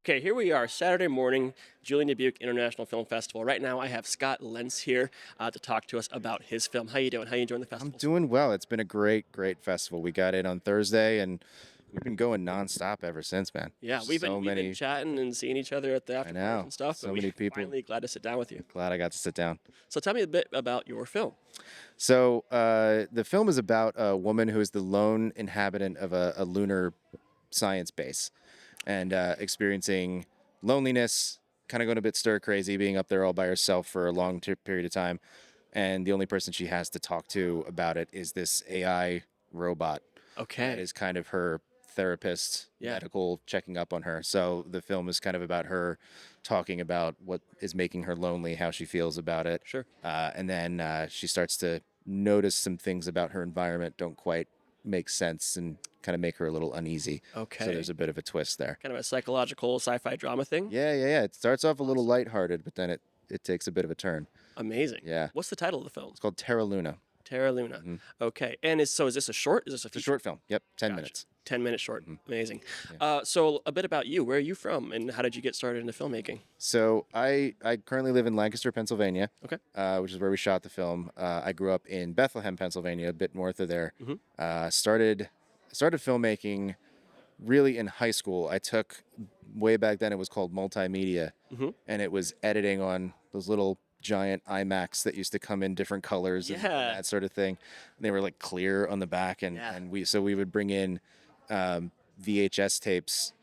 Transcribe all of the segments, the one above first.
Okay, here we are, Saturday morning, Julien Dubuque International Film Festival. Right now, I have Scott Lentz here to talk to us about his film. How you doing? How you enjoying the I'm festival? doing well. It's been a great festival. We got in on Thursday, and we've been going nonstop ever since, man. Yeah, we've been So we've been many. chatting and seeing each other at the I after parties know. and stuff, but So we many people. finally glad to sit down with you. Glad I got to sit down. So tell me a bit about your film. So the film is about a woman who is the lone inhabitant of a lunar science base, and experiencing loneliness, kind of going a bit stir crazy, being up there all by herself for a long period of time, and the only person she has to talk to about it is this AI robot that Okay. is kind of her therapist, Yeah. medical checking up on her. So the film is kind of about her talking about what is making her lonely, how she feels about it, Sure. and then she starts to notice some things about her environment don't quite make sense and kind of make her a little uneasy. So Okay. there's a bit of a twist there. Kind of a psychological sci-fi drama thing. Yeah. It starts off a little lighthearted, but then it takes a bit of a turn. Amazing. Yeah. What's the title of the film? It's called Terra Luna. Terra Luna. Okay. And is this a short? Is this a It's a feature? short film. Yep, 10 Gotcha. minutes. 10-minute short. Amazing. So a bit about you. Where are you from, and how did you get started into filmmaking? So I currently live in Lancaster, Pennsylvania, Okay. which is where we shot the film. I grew up in Bethlehem, Pennsylvania, a bit north of there. Started filmmaking really in high school. I took way back then it was called multimedia, and it was editing on those little giant iMacs that used to come in different colors and Yeah. that sort of thing. And they were like clear on the back, Yeah. and we would bring in VHS tapes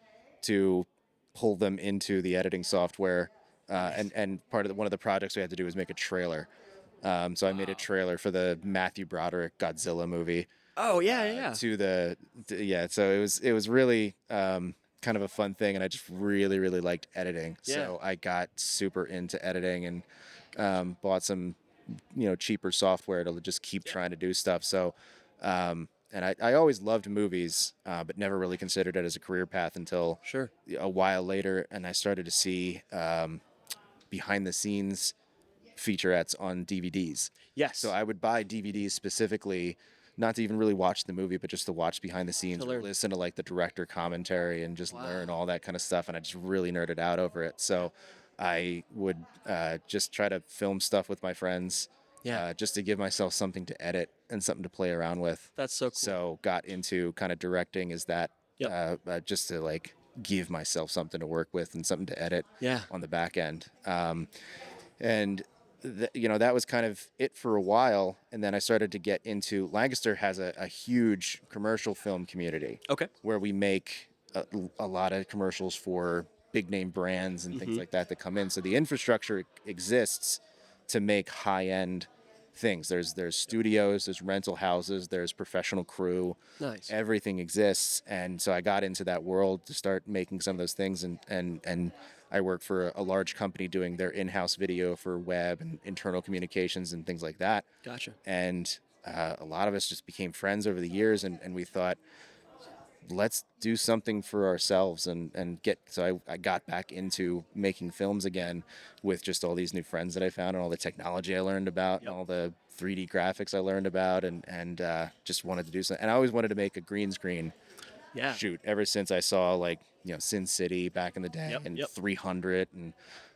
to pull them into the editing software. And one of the projects we had to do was make a trailer. So I made a trailer for the Matthew Broderick Godzilla movie. Oh yeah. So it was really kind of a fun thing, and I just really liked editing. Yeah. So I got super into editing and bought some cheaper software to just keep trying to do stuff. So and I always loved movies, but never really considered it as a career path until Sure. a while later, and I started to see behind the scenes featurettes on DVDs. Yes. So I would buy DVDs specifically, not to even really watch the movie, but just to watch behind the scenes, To learn. listen to like the director commentary and just learn all that kind of stuff. And I just really nerded out over it. So I would just try to film stuff with my friends, Yeah. just to give myself something to edit and something to play around with. That's so cool. So got into kind of directing as that, Yep. just to like give myself something to work with and something to edit Yeah. on the back end. And that was kind of it for a while. And then I started to get into Lancaster has a huge commercial film community Okay. where we make a lot of commercials for big name brands and things like that come in. So the infrastructure exists to make high end things. There's studios, there's rental houses, there's professional crew. Nice. Everything exists, and so I got into that world to start making some of those things, and I work for a large company doing their in-house video for web and internal communications and things like that. Gotcha. And a lot of us just became friends over the years, and we thought, let's do something for ourselves and get so I got back into making films again with just all these new friends that I found and all the technology I learned about and all the 3D graphics I learned about and just wanted to do something. And I always wanted to make a green screen Yeah. shoot ever since I saw like Sin City back in the day Yep, and yep. 300 and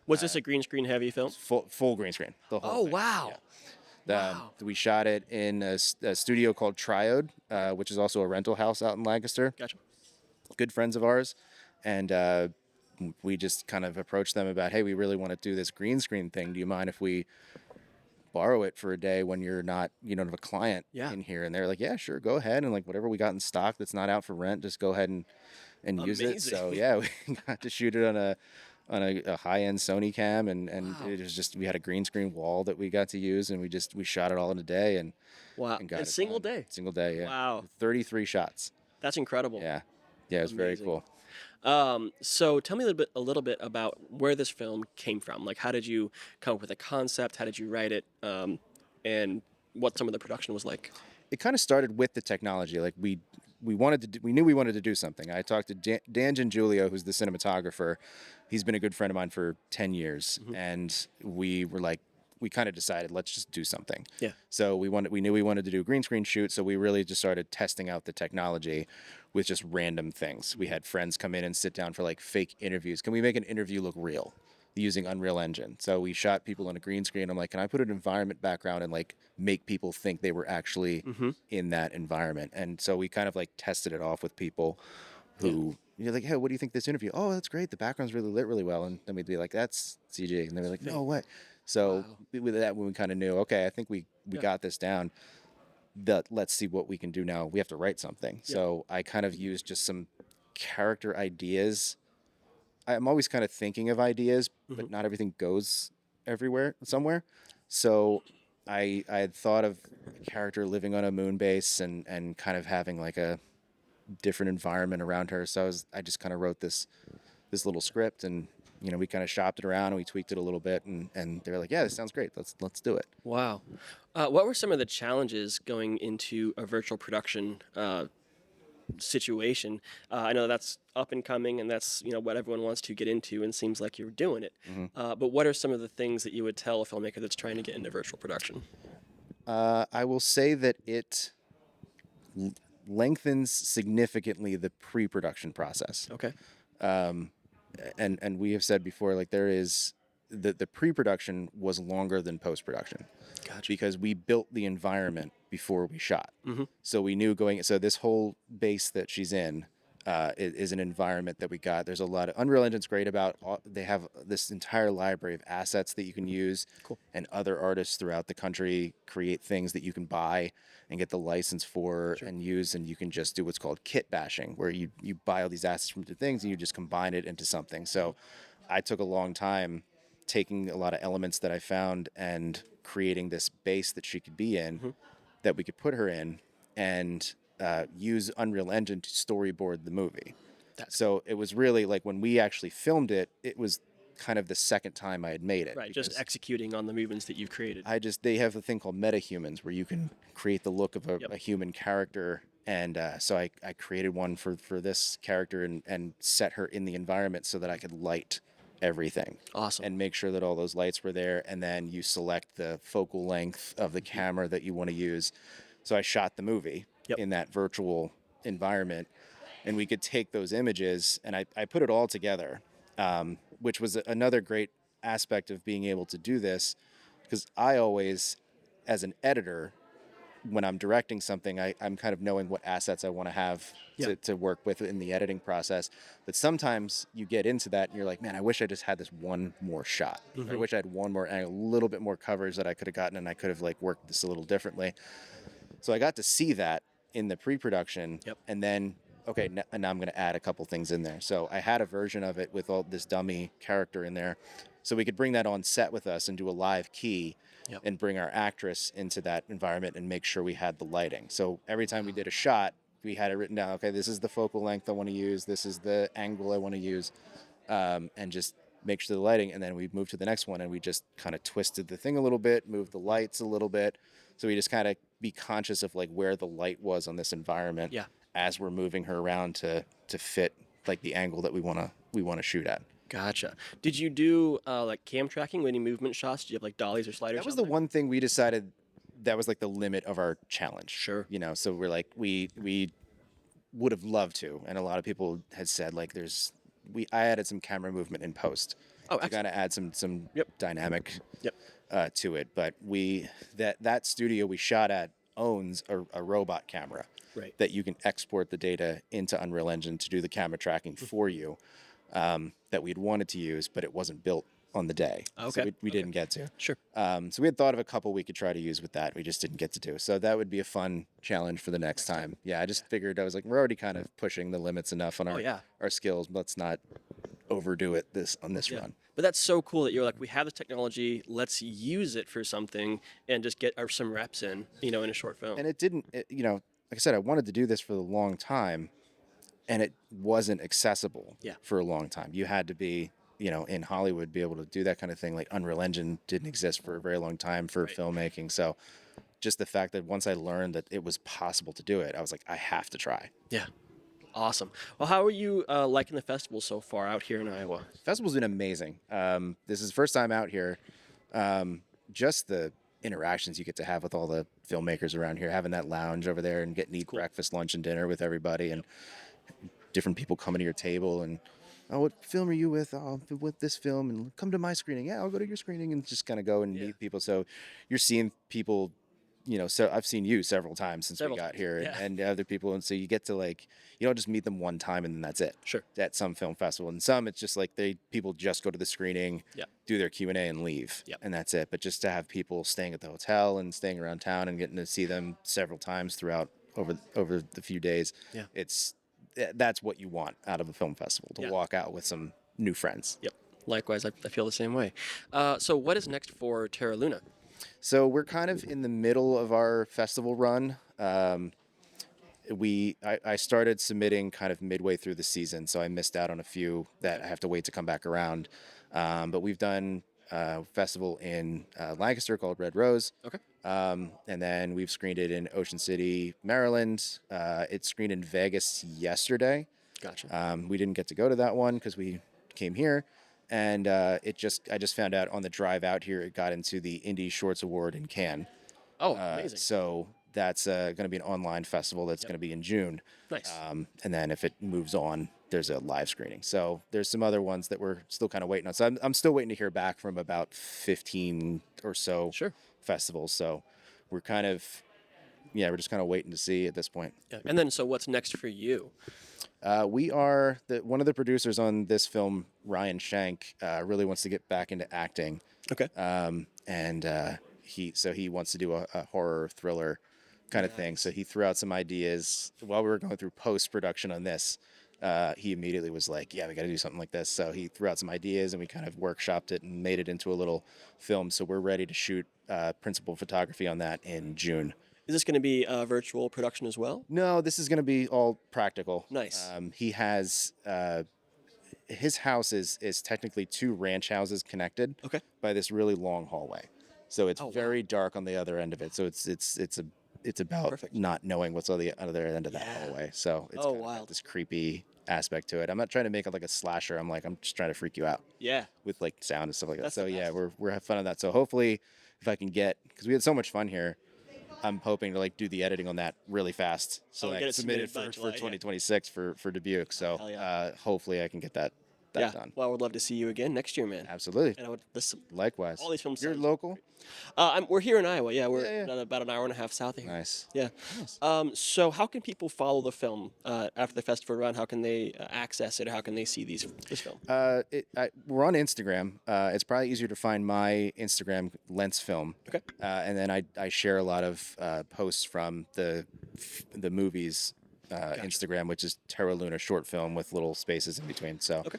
Was this a green screen heavy film? full green screen the whole Oh thing. wow. We shot it in a studio called Triode, which is also a rental house out in Lancaster. Gotcha. Good friends of ours, and we just kind of approached them about, hey, we really want to do this green screen thing. Do you mind if we borrow it for a day when you don't have a client in here? And they're like, yeah, sure, go ahead. And like whatever we got in stock that's not out for rent, just go ahead and use it. Amazing. So yeah, we got to shoot it on a high-end Sony cam, and it was just we had a green screen wall that we got to use, and we shot it all in a day and Wow. got In it single done. day. Single day, yeah. Wow. 33 shots. That's incredible. Yeah, it was very Amazing. cool. So tell me a little bit about where this film came from. Like, how did you come up with a concept? How did you write it? And what some of the production was like? It kind of started with the technology. Like we knew we wanted to do something. I talked to Dan Giulio, who's the cinematographer. He's been a good friend of mine for 10 years, and we were like, we kind of decided, let's just do something. Yeah. So we knew we wanted to do a green screen shoot. So we really just started testing out the technology with just random things. We had friends come in and sit down for like fake interviews. Can we make an interview look real using Unreal Engine? So we shot people on a green screen. I'm like, can I put an environment background and like make people think they were actually in that environment? And so we kind of like tested it off with people who you're like, hey, what do you think of this interview? Oh, that's great. The background's really lit really well. And then we'd be like, that's CG. And they'd be like, no way. So with that, when we kind of knew, okay, I think we got this down. Let's see what we can do now. We have to write something. So I kind of used just some character ideas. I'm always kind of thinking of ideas, but not everything goes somewhere. So I had thought of a character living on a moon base and kind of having like a different environment around her. So I just kind of wrote this little script, and we kind of shopped it around and we tweaked it a little bit, and they were like, yeah, this sounds great. Let's do it. Wow. What were some of the challenges going into a virtual production situation? I know that's up and coming, and that's what everyone wants to get into, and seems like you're doing it. But what are some of the things that you would tell a filmmaker that's trying to get into virtual production? I will say that it lengthens significantly the pre-production process. Okay. And we have said before, like there is the pre-production was longer than post-production. Gotcha. Because we built the environment before we shot. So we knew so this whole base that she's in is an environment that we got. There's a lot of Unreal Engine's great about they have this entire library of assets that you can use. Cool. And other artists throughout the country create things that you can buy and get the license for and use, and you can just do what's called kit bashing, where you buy all these assets from different things and you just combine it into something. So I took a long time taking a lot of elements that I found and creating this base that she could be in, that we could put her in, and use Unreal Engine to storyboard the movie. So it was really like when we actually filmed it, it was kind of the second time I had made it. Right, just executing on the movements that you've created. They have a thing called metahumans where you can create the look of a human character. And so I created one for this character and set her in the environment so that I could light everything. Awesome. And make sure that all those lights were there. And then you select the focal length of the camera that you want to use. So I shot the movie in that virtual environment, and we could take those images, and I put it all together, which was another great aspect of being able to do this, because I always, as an editor, when I'm directing something, I'm kind of knowing what assets I want to have to work with in the editing process. But sometimes you get into that and you're like, man, I wish I just had this one more shot. I wish I had one more, a little bit more coverage that I could have gotten, and I could have like worked this a little differently. So I got to see that in the pre-production, and then, and now I'm going to add a couple things in there. So I had a version of it with all this dummy character in there, so we could bring that on set with us and do a live key and bring our actress into that environment and make sure we had the lighting. So every time we did a shot, we had it written down, okay, this is the focal length I want to use, this is the angle I want to use, and just make sure the lighting, and then we moved to the next one, and we just kind of twisted the thing a little bit, moved the lights a little bit, so we just kind of be conscious of like where the light was on this environment as we're moving her around to fit like the angle that we want to shoot at. Gotcha. Did you do like cam tracking, any movement shots? Did you have like dollies or sliders? That was the one thing we decided that was like the limit of our challenge. Sure. So we're like, we would have loved to, and a lot of people had said like I added some camera movement in post. Oh, to kind of add some dynamic Yep. To it. But that studio we shot at owns a robot camera that you can export the data into Unreal Engine to do the camera tracking for you, that we'd wanted to use, but it wasn't built on the day. Okay. So we didn't get to. Sure. So we had thought of a couple we could try to use with that. We just didn't get to do. So that would be a fun challenge for the next time. Yeah, I just figured, I was like, we're already kind of pushing the limits enough on our skills. Let's not overdo it on this run. But that's so cool that you're like, we have the technology, let's use it for something and just get some reps in a short film. And it didn't, like I said, I wanted to do this for a long time, and it wasn't accessible for a long time. You had to be, in Hollywood, be able to do that kind of thing. Like Unreal Engine didn't exist for a very long time for filmmaking. So just the fact that once I learned that it was possible to do it, I was like, I have to try. Yeah. Awesome. Well, how are you liking the festival so far out here in Iowa? Festival's been amazing. This is the first time out here. just the interactions you get to have with all the filmmakers around here, having that lounge over there and getting to eat Cool. breakfast, lunch, and dinner with everybody, and different people coming to your table and, oh, what film are you with? Oh, I'm with this film, and come to my screening. Yeah, I'll go to your screening, and just kind of go and Yeah. meet people. So you're seeing people, so I've seen you several times since Several we got times, here, yeah. and other people, and so you get to like, you don't just meet them one time and then that's it. Sure. At some film festival, and some it's just like people just go to the screening, Yeah. do their Q&A and leave, Yep. and that's it. But just to have people staying at the hotel and staying around town and getting to see them several times throughout over the few days, Yeah. that's what you want out of a film festival, to Yeah. walk out with some new friends. Yep. Likewise, I feel the same way. So what is next for Terra Luna? So we're kind of in the middle of our festival run. I started submitting kind of midway through the season, so I missed out on a few that I have to wait to come back around. But we've done a festival in Lancaster called Red Rose. Okay. And then we've screened it in Ocean City, Maryland. It screened in Vegas yesterday. Gotcha. We didn't get to go to that one because we came here, and I just found out on the drive out here it got into the Indie Shorts Award in Cannes. Oh, amazing. So that's going to be an online festival that's going to be in June. Nice. And then if it moves on, there's a live screening. So there's some other ones that we're still kind of waiting on. So I'm still waiting to hear back from about 15 or so Sure. festivals. So we're we're just kind of waiting to see at this point. Yeah. And then, so what's next for you? We are one of the producers on this film, Ryan Shank, really wants to get back into acting. Okay. And he wants to do a horror thriller kind of thing. So he threw out some ideas while we were going through post-production on this. He immediately was like, yeah, we got to do something like this. So he threw out some ideas and we kind of workshopped it and made it into a little film. So we're ready to shoot principal photography on that in June. Is this going to be a virtual production as well? No, this is going to be all practical. Nice. He has his house is technically two ranch houses connected Okay. by this really long hallway. So it's Oh, wow. very dark on the other end of it. So it's about Perfect. not knowing what's on the other end of that hallway. So it's Oh, kind of got wild. this creepy aspect to it. I'm not trying to make it like a slasher. I'm just trying to freak you out Yeah. with like sound and stuff like that. That's So the yeah, best. we're having fun on that. So hopefully, if I can because we had so much fun here, I'm hoping to like do the editing on that really fast so that I get can it submit submitted by it July, for yeah. 2026 for Dubuque. So Hell yeah. hopefully I can get that Yeah. done. Well, I would love to see you again next year, man. Absolutely. And Likewise. all these films. You're sound local? great. We're here in Iowa. Yeah, we're Yeah, yeah. about an hour and a half south of here. Nice. Yeah. So how can people follow the film after the festival run? How can they access it? How can they see this film? We're on Instagram. It's probably easier to find my Instagram, Lens Film. Okay. And then I share a lot of posts from the movies Instagram, which is Terra Luna short film with little spaces in between. So, Okay.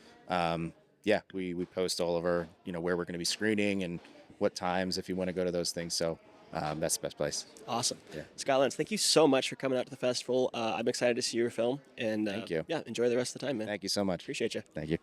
we post all of our, where we're going to be screening and what times if you want to go to those things. So that's the best place. Awesome. Yeah. Scott Lance, thank you so much for coming out to the festival. I'm excited to see your film. And Thank you. Yeah, enjoy the rest of the time, man. Thank you so much. Appreciate you. Thank you.